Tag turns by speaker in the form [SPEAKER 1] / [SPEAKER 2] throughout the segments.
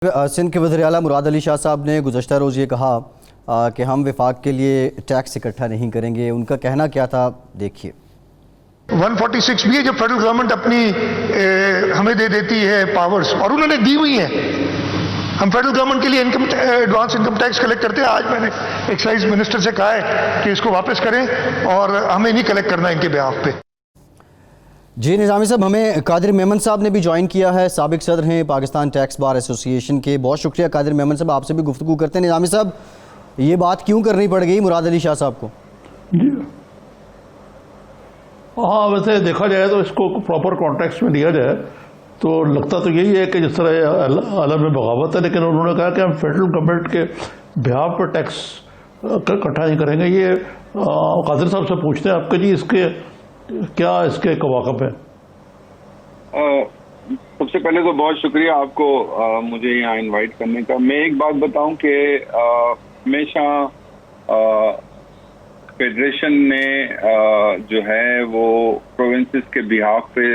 [SPEAKER 1] سندھ کے وزیر اعلیٰ مراد علی شاہ صاحب نے گزشتہ روز یہ کہا کہ ہم وفاق کے لیے ٹیکس اکٹھا نہیں کریں گے. ان کا کہنا کیا تھا دیکھیے.
[SPEAKER 2] 146 بھی ہے جب فیڈرل گورنمنٹ اپنی ہمیں دے دیتی ہے پاورز، اور انہوں نے دی ہوئی ہیں. ہم فیڈرل گورنمنٹ کے لیے ایڈوانس انکم ٹیکس کلیکٹ کرتے ہیں. آج میں نے ایکسائز منسٹر سے کہا ہے کہ اس کو واپس کریں اور ہمیں نہیں کلیکٹ کرنا ان کے بیہاف پہ.
[SPEAKER 1] جی نظامی صاحب، ہمیں قادر میمن صاحب نے بھی جوائن کیا ہے، سابق صدر ہیں پاکستان ٹیکس بار ایسوسی ایشن کے. بہت شکریہ قادر میمن صاحب، آپ سے بھی گفتگو کرتے ہیں. نظامی صاحب، یہ بات کیوں کرنی پڑ گئی مراد علی شاہ صاحب کو؟
[SPEAKER 3] جی ہاں، ویسے دیکھا جائے تو اس کو پراپر کانٹیکسٹ میں لیا جائے تو لگتا تو یہی ہے کہ جس طرح عالم میں بغاوت ہے، لیکن انہوں نے کہا کہ ہم فیڈرل گورنمنٹ کے بہاف پر ٹیکس اکٹھا نہیں کریں گے. یہ قادر صاحب سے پوچھتے ہیں آپ کے جی اس کے کیا اس کے قواقب ہیں؟
[SPEAKER 4] سب سے پہلے تو بہت شکریہ آپ کو مجھے یہاں انوائٹ کرنے کا. میں ایک بات بتاؤں کہ ہمیشہ فیڈریشن نے جو ہے وہ پروونسز کے بہاف پہ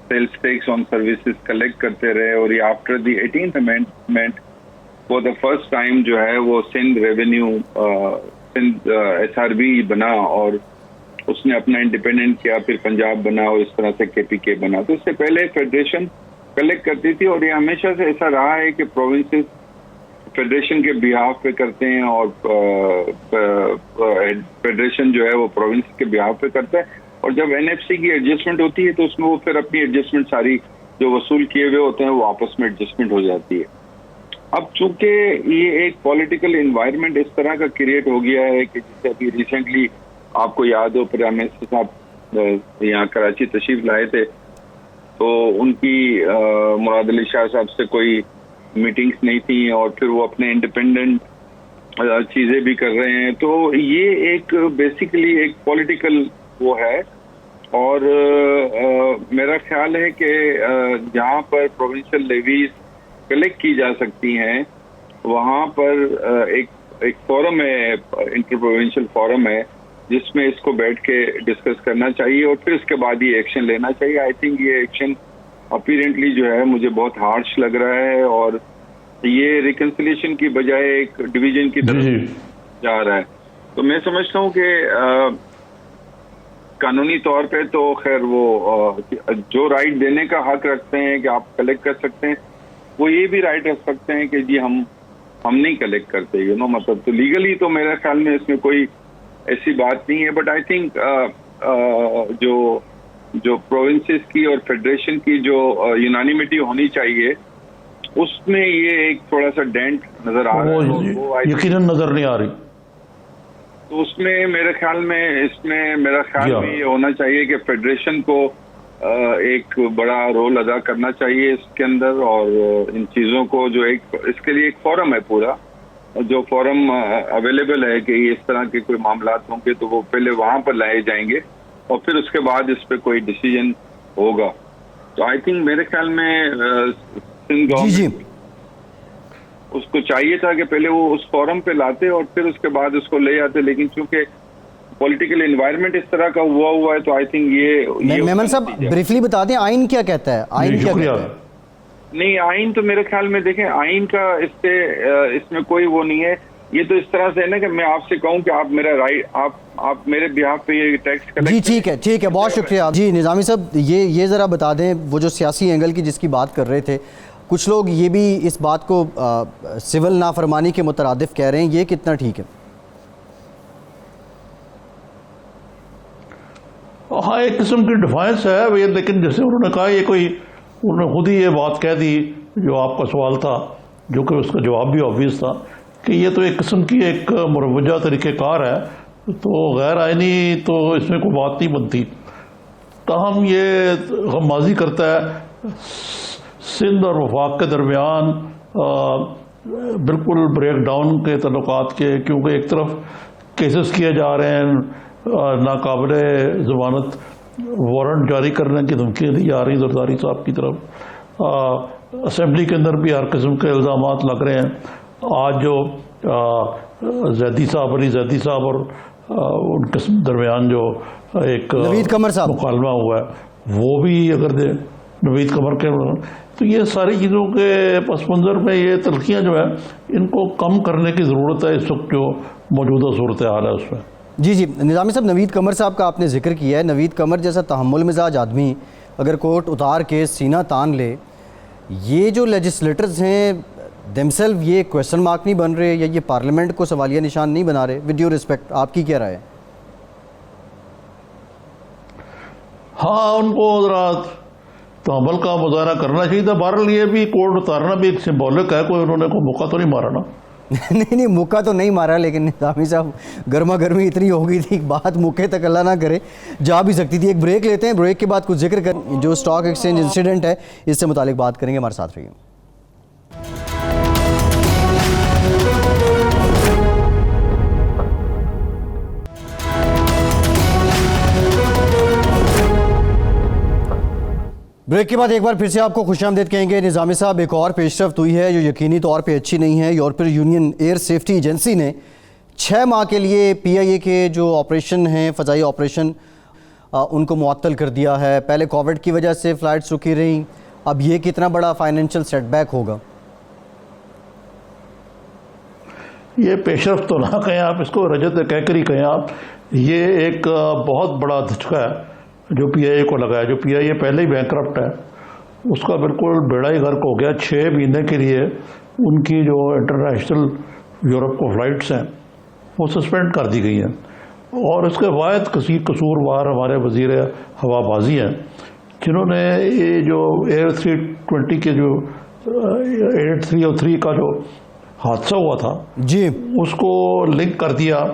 [SPEAKER 4] sales tax on services collect کرتے رہے، اور یہ after the 18th amendment for the first time جو ہے وہ سندھ ریونیو سندھ SRB بنا، اور اس نے اپنا انڈیپینڈنٹ کیا، پھر پنجاب بنا اور اس طرح سے KPK بنا. تو اس سے پہلے فیڈریشن کلیکٹ کرتی تھی، اور یہ ہمیشہ سے ایسا رہا ہے کہ پروونسز فیڈریشن کے بہاف پہ کرتے ہیں اور فیڈریشن جو ہے وہ پروونس کے بہاف پہ کرتا ہے. اور جب NFC کی ایڈجسٹمنٹ ہوتی ہے تو اس میں وہ پھر اپنی ایڈجسٹمنٹ ساری جو وصول کیے ہوئے ہوتے ہیں وہ آپس میں ایڈجسٹمنٹ ہو جاتی ہے. اب چونکہ یہ ایک پولیٹیکل انوائرمنٹ اس طرح کا کریٹ ہو گیا ہے کہ جسے ابھی ریسنٹلی آپ کو یاد ہو پرائم منسٹر صاحب یہاں کراچی تشریف لائے تھے، تو ان کی مراد علی شاہ صاحب سے کوئی میٹنگز نہیں تھیں، اور پھر وہ اپنے انڈیپینڈنٹ چیزیں بھی کر رہے ہیں. تو یہ ایک بیسیکلی ایک پولیٹیکل وہ ہے، اور میرا خیال ہے کہ جہاں پر پروونشل لیویز کلیکٹ کی جا سکتی ہیں وہاں پر ایک فورم ہے، انٹر پروونشل فورم ہے، جس میں اس کو بیٹھ کے ڈسکس کرنا چاہیے اور پھر اس کے بعد یہ ایکشن لینا چاہیے. آئی تھنک یہ ایکشن اپیرنٹلی جو ہے مجھے بہت ہارش لگ رہا ہے، اور یہ ریکنسلیشن کی بجائے ایک ڈویژن کی طرف جا رہا ہے. تو میں سمجھتا ہوں کہ قانونی طور پہ تو خیر وہ جو رائٹ دینے کا حق رکھتے ہیں کہ آپ کلیکٹ کر سکتے ہیں، وہ یہ بھی رائٹ رکھ سکتے ہیں کہ جی ہم نہیں کلیکٹ کرتے، مطلب. تو لیگلی تو میرے خیال میں اس میں کوئی ایسی بات نہیں ہے. بٹ آئی تھنک جو پروونسز کی اور فیڈریشن کی جو یونانیمٹی ہونی چاہیے اس میں یہ ایک تھوڑا سا ڈینٹ نظر آ رہا ہے،
[SPEAKER 3] یقیناً نظر نہیں آ رہی.
[SPEAKER 4] تو اس میں میرے خیال میں میرا خیال میں یہ ہونا چاہیے کہ فیڈریشن کو ایک بڑا رول ادا کرنا چاہیے اس کے اندر، اور ان چیزوں کو جو اس کے لیے ایک فورم ہے پورا، جو فورم اویلیبل ہے کہ اس طرح کے کوئی معاملات ہوں گے تو وہ پہلے وہاں پر لائے جائیں گے اور پھر اس کے بعد اس پہ کوئی ڈیسیجن ہوگا. تو آئی تھنک میرے خیال میں سندھ گورنمنٹ اس کو چاہیے تھا کہ پہلے وہ اس فورم پہ لاتے اور پھر اس کے بعد اس کو لے آتے، لیکن چونکہ پولیٹیکل انوائرمنٹ اس طرح کا ہوا ہے تو آئی تھنک یہ
[SPEAKER 1] میمن صاحب بریفلی بتا دیں آئین کیا کہتا ہے؟ آئین کیا کہتا ہے؟
[SPEAKER 4] نہیں، آئین تو میرے خیال میں دیکھیں آئین کا اس میں کوئی وہ نہیں ہے. یہ تو اس طرح سے ہے نا کہ میں آپ سے کہوں کہ آپ میرا رائٹ آپ میرے بہاف پہ یہ ٹیکس کلیکٹ.
[SPEAKER 1] جی ٹھیک ہے بہت شکریہ. جی نظامی صاحب، یہ ذرا بتا دیں وہ جو سیاسی اینگل کی جس کی بات کر رہے تھے، کچھ لوگ یہ بھی اس بات کو سول نافرمانی کے مترادف کہہ رہے ہیں، یہ کتنا ٹھیک ہے؟
[SPEAKER 3] ہاں، ایک قسم کی ڈیفائنس ہے، لیکن جیسے انہوں نے کہا انہوں نے خود ہی یہ بات کہہ دی جو آپ کا سوال تھا، جو کہ اس کا جواب بھی آبویس تھا کہ یہ تو ایک قسم کی ایک مروجہ طریقہ کار ہے، تو غیر آئینی تو اس میں کوئی بات نہیں بنتی. تاہم یہ غمازی کرتا ہے سندھ اور وفاق کے درمیان بالکل بریک ڈاؤن کے تعلقات کے، کیونکہ ایک طرف کیسز کیے جا رہے ہیں، ناقابل ضمانت وارنٹ جاری کرنے کی دھمکیاں دی جا رہی ہیں زرداری صاحب کی طرف، اسمبلی کے اندر بھی ہر قسم کے الزامات لگ رہے ہیں. آج جو علی زیدی صاحب اور ان کے درمیان جو ایک
[SPEAKER 1] نوید قمر صاحب
[SPEAKER 3] مکالمہ ہوا ہے، وہ بھی اگر نوید قمر کے تو یہ ساری چیزوں کے پس منظر میں یہ تلخیاں جو ہیں ان کو کم کرنے کی ضرورت ہے اس وقت جو موجودہ صورتحال ہے اس میں.
[SPEAKER 1] جی نظامی صاحب، نوید قمر صاحب کا آپ نے ذکر کیا ہے. نوید قمر جیسا تحمل مزاج آدمی اگر کوٹ اتار کے سینہ تان لے، یہ جو لیجسلیٹرز ہیں دمسیلف یہ کویسچن مارک نہیں بن رہے یا یہ پارلیمنٹ کو سوالیہ نشان نہیں بنا رہے؟ ود ڈیو ریسپیکٹ، آپ کی کیا رائے ہے؟
[SPEAKER 3] ہاں، ان کو ذرا تحمل کا مظاہرہ کرنا چاہیے تھا. بہرحال یہ بھی کوٹ اتارنا بھی ایک سمبولک ہے، کوئی انہوں نے کوئی موقع تو نہیں مارا نا.
[SPEAKER 1] نہیں موقع تو نہیں مارا، لیکن نظامی صاحب گرما گرمی اتنی ہو گئی تھی، بات موقع تک اللہ نہ کرے جا بھی سکتی تھی. ایک بریک لیتے ہیں، بریک کے بعد کچھ ذکر کریں جو اسٹاک ایکسچینج انسیڈنٹ ہے اس سے متعلق بات کریں گے. ہمارے ساتھ رہیے. بریک کے بعد ایک بار پھر سے آپ کو خوش آمدید کہیں گے. نظامی صاحب، ایک اور پیش رفت ہوئی ہے جو یقینی طور پہ اچھی نہیں ہے. یورپی یونین ایئر سیفٹی ایجنسی نے 6 ماہ کے لیے پی آئی اے کے جو آپریشن ہیں، فضائی آپریشن، ان کو معطل کر دیا ہے. پہلے کووڈ کی وجہ سے فلائٹس رکی رہیں، اب یہ کتنا بڑا فائنینشیل سیٹ بیک ہوگا؟
[SPEAKER 3] یہ پیش رفت تو نہ کہیں آپ، اس کو رجت کہہ کر ہی کہیں آپ. یہ ایک بہت بڑا دھچکا ہے جو پی آئی اے کو لگا ہے. جو پی آئی اے پہلے ہی بینکرپٹ ہے، اس کا بالکل بیڑا ہی غرق ہو گیا. 6 مہینے کے لیے ان کی جو انٹرنیشنل یورپ کو فلائٹس ہیں وہ سسپینڈ کر دی گئی ہیں. اور اس کے باعث کسی قصوروار ہمارے وزیر ہوا بازی ہیں جنہوں نے یہ جو ایئر 320 کے جو 803 کا جو حادثہ ہوا تھا
[SPEAKER 1] جی،
[SPEAKER 3] اس کو لنک کر دیا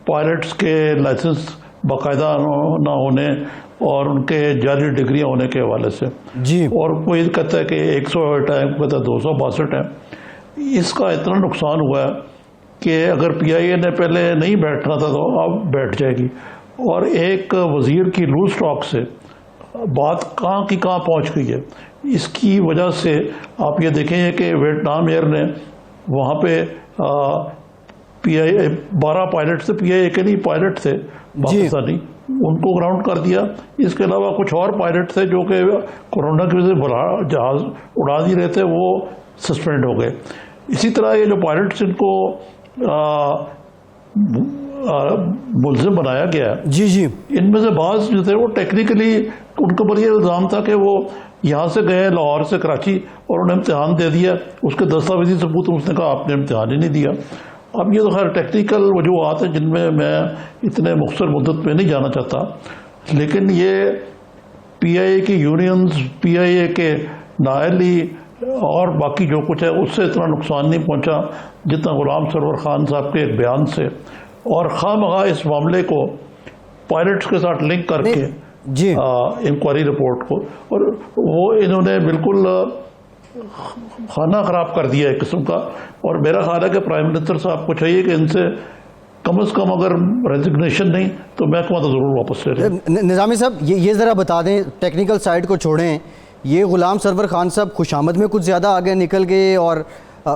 [SPEAKER 3] پائلٹس کے لائسنس باقاعدہ نہ ہونے اور ان کے جعلی ڈگریاں ہونے کے حوالے سے.
[SPEAKER 1] جی،
[SPEAKER 3] اور کوئی کہتا ہے کہ 108 ہے، کوئی کہتا ہے 262 ہے. اس کا اتنا نقصان ہوا ہے کہ اگر پی آئی اے نے پہلے نہیں بیٹھنا تھا تو اب بیٹھ جائے گی. اور ایک وزیر کی لوز ٹاک سے بات کہاں کی کہاں پہنچ گئی ہے. اس کی وجہ سے آپ یہ دیکھیں کہ ویٹنام ایئر نے وہاں پہ پی آئی اے 12 پائلٹ تھے، پی آئی اے کے نہیں پائلٹ تھے پاکستانی، ان کو گراؤنڈ کر دیا. اس کے علاوہ کچھ اور پائلٹ تھے جو کہ کورونا کی وجہ سے جہاز اڑا نہیں رہے تھے، وہ سسپینڈ ہو گئے. اسی طرح یہ جو پائلٹس ان کو ملزم بنایا گیا ہے،
[SPEAKER 1] جی،
[SPEAKER 3] ان میں سے بعض جو تھے وہ ٹیکنیکلی ان کے اوپر یہ الزام تھا کہ وہ یہاں سے گئے لاہور سے کراچی اور انہیں امتحان دے دیا. اس کے دستاویزی ثبوت اس نے کہا آپ نے امتحان ہی نہیں دیا. اب یہ تو خیر ٹیکنیکل وجوہات ہیں جن میں اتنے مختصر مدت میں نہیں جانا چاہتا، لیکن یہ پی آئی اے کی یونینز، پی آئی اے کے نائلی اور باقی جو کچھ ہے اس سے اتنا نقصان نہیں پہنچا جتنا غلام سرور خان صاحب کے ایک بیان سے. اور خواہ مخواہ اس معاملے کو پائلٹس کے ساتھ لنک کر کے
[SPEAKER 1] جی
[SPEAKER 3] انکوائری رپورٹ کو، اور وہ انہوں نے بالکل خانہ خراب کر دیا ایک قسم کا. اور میرا خیال ہے کہ پرائم منسٹر صاحب کو چاہیے کہ ان سے کم از کم اگر ریزگنیشن نہیں تو محکمہ تو ضرور واپس لے لیں.
[SPEAKER 1] نظامی صاحب یہ ذرا بتا دیں، ٹیکنیکل سائڈ کو چھوڑیں، یہ غلام سرور خان صاحب خوش آمد میں کچھ زیادہ آگے نکل گئے اور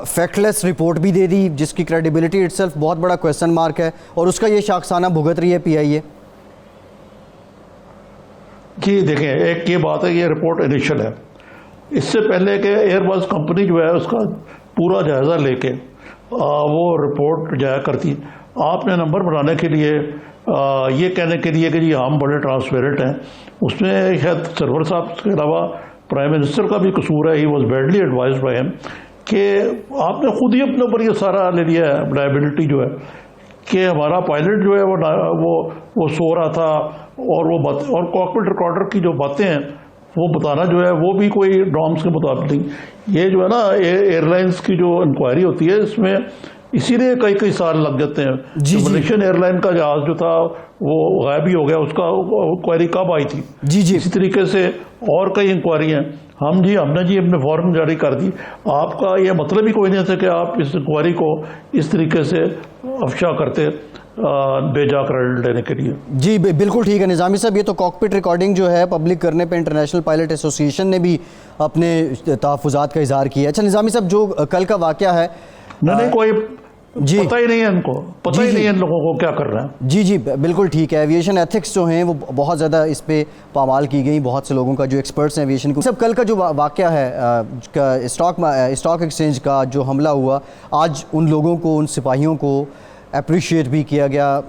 [SPEAKER 1] فیکٹ لیس رپورٹ بھی دے دی جس کی کریڈیبلٹی اٹ سیلف بہت بڑا کویسچن مارک ہے، اور اس کا یہ شاخسانہ بھگت رہی ہے پی آئی اے.
[SPEAKER 3] جی دیکھیں، ایک یہ بات ہے، یہ رپورٹ انیشل ہے. اس سے پہلے کہ ایئر بس کمپنی جو ہے اس کا پورا جائزہ لے کے وہ رپورٹ جایا کرتی. آپ نے نمبر بنانے کے لیے یہ کہنے کے لیے کہ جی ہم بڑے ٹرانسپیرنٹ ہیں، اس میں شاید سرور صاحب کے علاوہ پرائم منسٹر کا بھی قصور ہے. He was badly advised by ہم کہ آپ نے خود ہی اپنے اوپر یہ سارا لے لیا ہے لائبلٹی جو ہے کہ ہمارا پائلٹ جو ہے وہ سو رہا تھا اور وہ اور کاکپٹ ریکارڈر کی جو باتیں ہیں وہ بتانا جو ہے وہ بھی کوئی نارمس کے مطابق نہیں. یہ جو ہے نا ایئر لائنس کی جو انکوائری ہوتی ہے اس میں اسی لیے کئی سال لگ جاتے ہیں. ملیشین ایئر لائن کا جہاز جو تھا وہ غائب ہی ہو گیا، اس کا انکوائری کب آئی تھی. اسی طریقے سے اور کئی انکوائری ہیں. ہم نے اپنے فارم جاری کر دی. آپ کا یہ مطلب ہی کوئی نہیں تھا کہ آپ اس انکوائری کو اس طریقے سے افشا کرتے بے جا کریڈٹ لینے کے لیے.
[SPEAKER 1] جی بالکل ٹھیک ہے نظامی صاحب. یہ تو کاکپٹ ریکارڈنگ جو ہے پبلک کرنے پہ انٹرنیشنل پائلٹ ایسوسی ایشن نے بھی اپنے تحفظات کا اظہار کیا. اچھا نظامی صاحب، جو کل کا واقعہ ہے
[SPEAKER 3] نہیں
[SPEAKER 1] جی
[SPEAKER 3] پتہ ہی نہیں ہے ان کو، پتہ ہی نہیں ہے ان لوگوں کو کیا کر رہے ہیں۔
[SPEAKER 1] جی جی بالکل ٹھیک ہے، ایویشن ایتھکس جو ہیں وہ بہت زیادہ اس پہ پامال کی گئی بہت سے لوگوں کا جو ایکسپرٹس ہیں ایویشن کو۔ سب کل کا جو واقعہ ہے اسٹاک ایکسچینج کا جو حملہ ہوا، آج ان لوگوں کو، ان سپاہیوں کو اپریشیٹ بھی کیا گیا،